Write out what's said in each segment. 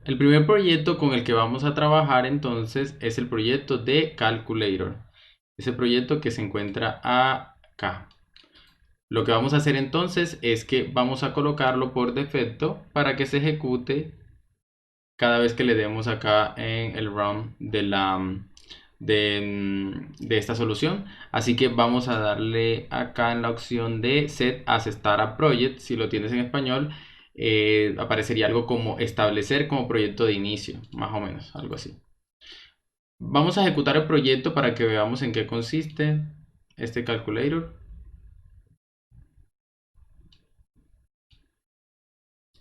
El primer proyecto con el que vamos a trabajar entonces es el proyecto de Calculator. Ese proyecto que se encuentra acá. Lo que vamos a hacer entonces es que vamos a colocarlo por defecto para que se ejecute cada vez que le demos acá en el run de esta solución. Así que vamos a darle acá en la opción de set as startup project. Si lo tienes en español, aparecería algo como establecer como proyecto de inicio, más o menos, algo así. Vamos a ejecutar el proyecto para que veamos en qué consiste este calculator.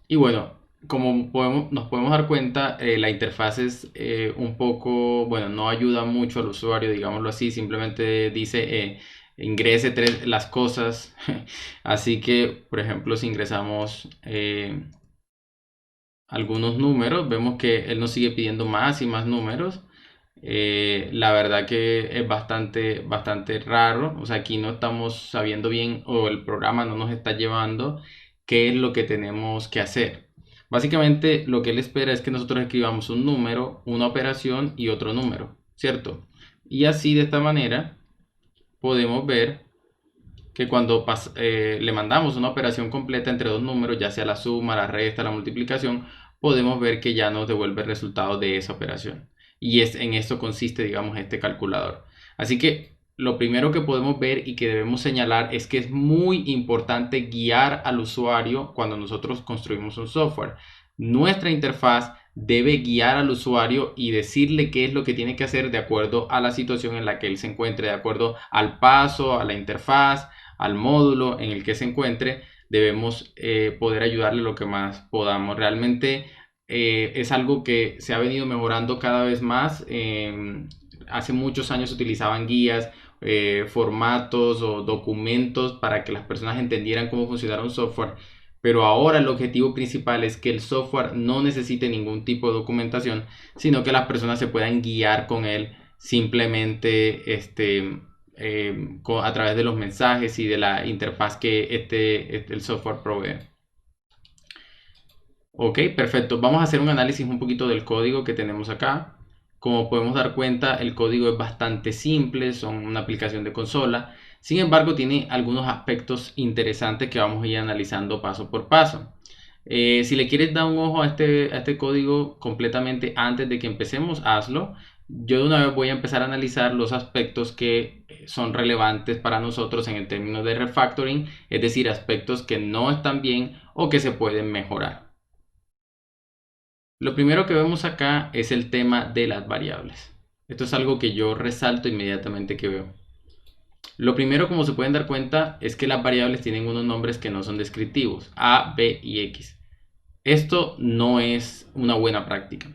Y bueno, como nos podemos dar cuenta, la interfaz es un poco, bueno, no ayuda mucho al usuario, digámoslo así, simplemente dice ingrese las cosas. Así que, por ejemplo, si ingresamos algunos números, vemos que él nos sigue pidiendo más y más números. La verdad que es bastante raro. O sea, aquí no estamos sabiendo bien o el programa no nos está llevando qué es lo que tenemos que hacer. Básicamente lo que él espera es que nosotros escribamos un número, una operación y otro número, ¿cierto? Y así de esta manera podemos ver que cuando le mandamos una operación completa entre dos números, ya sea la suma, la resta, la multiplicación, podemos ver que ya nos devuelve el resultado de esa operación. Y en esto consiste, digamos, este calculador. Así que lo primero que podemos ver y que debemos señalar es que es muy importante guiar al usuario cuando nosotros construimos un software. Nuestra interfaz debe guiar al usuario y decirle qué es lo que tiene que hacer de acuerdo a la situación en la que él se encuentre, de acuerdo al paso, a la interfaz, al módulo en el que se encuentre. Debemos poder ayudarle lo que más podamos. Realmente es algo que se ha venido mejorando cada vez más. Hace muchos años se utilizaban guías, formatos o documentos para que las personas entendieran cómo funcionara un software. Pero ahora el objetivo principal es que el software no necesite ningún tipo de documentación, sino que las personas se puedan guiar con él simplemente a través de los mensajes y de la interfaz que el software provee. Ok, perfecto. Vamos a hacer un análisis un poquito del código que tenemos acá. Como podemos dar cuenta, el código es bastante simple, son una aplicación de consola. Sin embargo, tiene algunos aspectos interesantes que vamos a ir analizando paso por paso. Si le quieres dar un ojo a este código completamente antes de que empecemos, hazlo. Yo de una vez voy a empezar a analizar los aspectos que son relevantes para nosotros en el término de refactoring, es decir, aspectos que no están bien o que se pueden mejorar. Lo primero que vemos acá es el tema de las variables. Esto es algo que yo resalto inmediatamente que veo. Lo primero, como se pueden dar cuenta, es que las variables tienen unos nombres que no son descriptivos, A, B y X. Esto no es una buena práctica.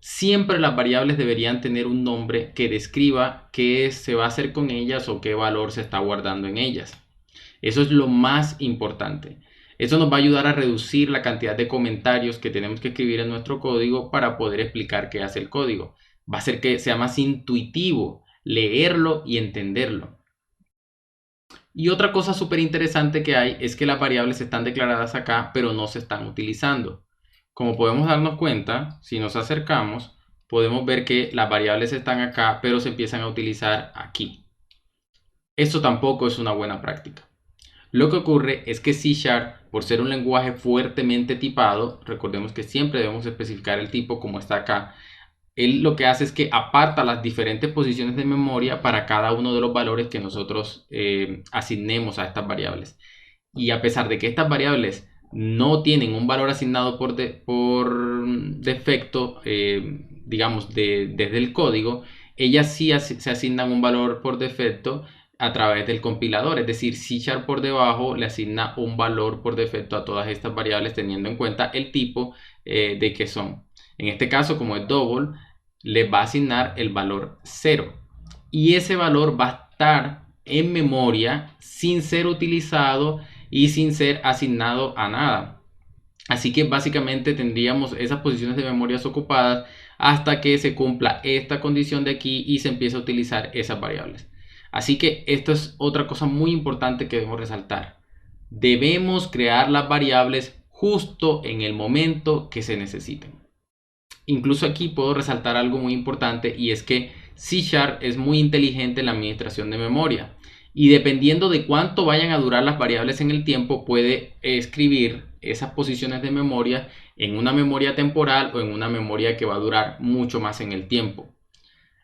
Siempre las variables deberían tener un nombre que describa qué se va a hacer con ellas o qué valor se está guardando en ellas. Eso es lo más importante. Eso nos va a ayudar a reducir la cantidad de comentarios que tenemos que escribir en nuestro código para poder explicar qué hace el código. Va a hacer que sea más intuitivo leerlo y entenderlo. Y otra cosa súper interesante que hay es que las variables están declaradas acá, pero no se están utilizando. Como podemos darnos cuenta, si nos acercamos, podemos ver que las variables están acá, pero se empiezan a utilizar aquí. Esto tampoco es una buena práctica. Lo que ocurre es que C Sharp, por ser un lenguaje fuertemente tipado, recordemos que siempre debemos especificar el tipo como está acá, él lo que hace es que aparta las diferentes posiciones de memoria para cada uno de los valores que nosotros asignemos a estas variables. Y a pesar de que estas variables no tienen un valor asignado por defecto, digamos, desde el código, ellas sí se asignan un valor por defecto a través del compilador. Es decir, C Sharp por debajo le asigna un valor por defecto a todas estas variables teniendo en cuenta el tipo de que son. En este caso, como es double, le va a asignar el valor 0. Y ese valor va a estar en memoria sin ser utilizado y sin ser asignado a nada. Así que básicamente tendríamos esas posiciones de memoria ocupadas hasta que se cumpla esta condición de aquí y se empiece a utilizar esas variables. Así que esto es otra cosa muy importante que debemos resaltar. Debemos crear las variables justo en el momento que se necesiten. incluso aquí puedo resaltar algo muy importante, y es que C# es muy inteligente en la administración de memoria. Y dependiendo de cuánto vayan a durar las variables en el tiempo, puede escribir esas posiciones de memoria en una memoria temporal o en una memoria que va a durar mucho más en el tiempo.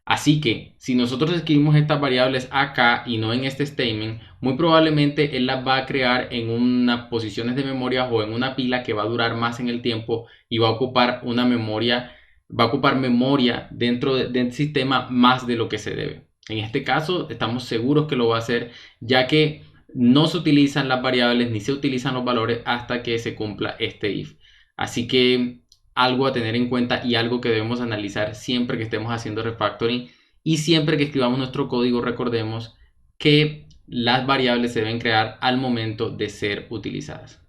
Así que si nosotros escribimos estas variables acá y no en este statement, muy probablemente él las va a crear en unas posiciones de memoria o en una pila que va a durar más en el tiempo y va a ocupar una memoria, va a ocupar memoria dentro del sistema más de lo que se debe. En este caso estamos seguros que lo va a hacer, ya que no se utilizan las variables ni se utilizan los valores hasta que se cumpla este if. Así que algo a tener en cuenta y algo que debemos analizar siempre que estemos haciendo refactoring, y siempre que escribamos nuestro código recordemos que las variables se deben crear al momento de ser utilizadas.